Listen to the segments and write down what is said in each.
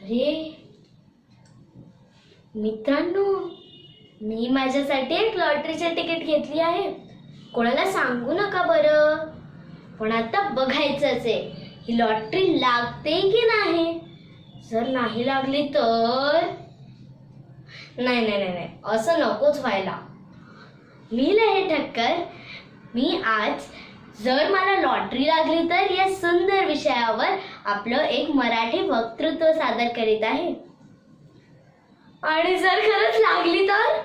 अरे मित्रांनो, मी माझ्यासाठी एक लॉटरीचे तिकीट घेतली आहे. कोणाला सांगू नका बरं. पण आता बघायचंच आहे ही लॉटरी लागते की नाही. जर नाही लागली तर नाही नाही नाही नाही, असं नकोच व्हायला. मी लय ठक्कर. मी आज जर मला लॉटरी लागली तर या सुंदर विषयावर आपलं एक मराठी वक्तृत्व सादर करीत आहे. आणि जर खरंच लागली तर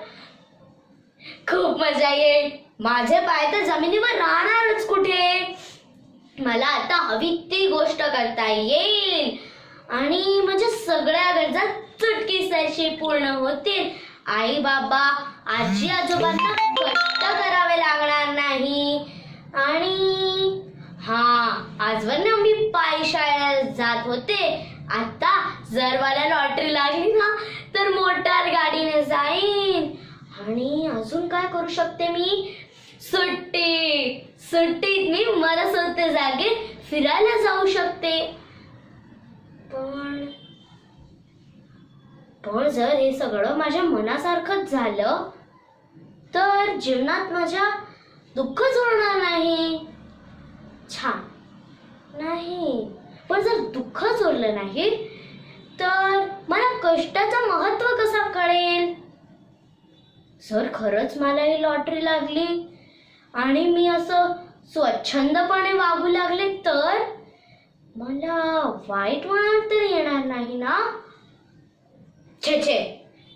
खूप मजा येईल. माझे पाय तर जमिनीवर राहणारच कुठे. मला आता हवी ती गोष्ट करता येईल आणि माझ्या सगळ्या गरजा चुटकीसरशी पूर्ण होतील. आई बाबा आजी आजोबांना कष्ट करावे लागणार नाही. आणि आजवर मी पायी शाळेत जात होते. आता जर मला लॉटरी लागली ना तर मोटार गाडीने जाईन. आणि अजून काय करू शकते मी? सुट्टीत मी मनसोक्त जागे फिरायला जाऊ शकते. पण जर हे सगळं माझ्या मनासारखंच झालं तर जीवनात माझ्या दुःखच होणार नाही. छान नाही. पण जर दुःखच उरलं नाही तर मला कष्टाचं महत्त्व कसं कळेल? जर खरंच मला ही लॉटरी लागली आणि मी असं स्वच्छंदपणे वागू लागले तर मला वाईट वेळ तर येणार नाही ना? छे,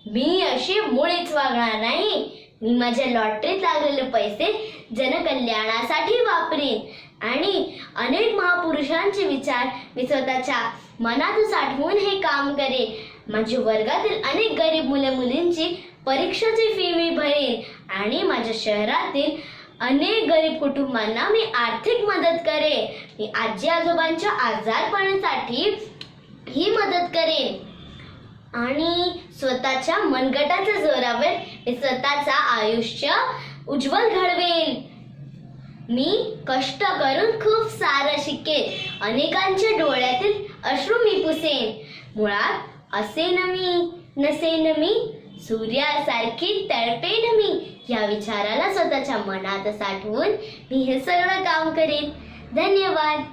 मी अशी मुळीच वागणार नाही. मी माझ्या लॉटरीत लागलेले पैसे जनकल्याणासाठी वापरीन आणि अनेक महापुरुषांचे विचार मी स्वतःच्या मनात साठवून हे काम करेन. माझ्या वर्गातील अनेक गरीब मुले मुलींची परीक्षेची फी मी भरेन आणि माझ्या शहरातील अनेक गरीब कुटुंबांना मी आर्थिक मदत करेन. मी आजी आजोबांच्या आजारपणासाठी ही मदत करेन आणि स्वतःच्या मनगटाच्या जोरावर मी स्वतःचं आयुष्य उज्ज्वल घडवेन. मी कष्ट करून खूप सारं शिकेन. अनेकांच्या डोळ्यातील अश्रू मी पुसेन. मुळात असेन मी नसेन मी, सूर्यासारखी तळपेन मी, या विचाराला स्वतःच्या मनात साठवून मी हे सगळं काम करेन. धन्यवाद.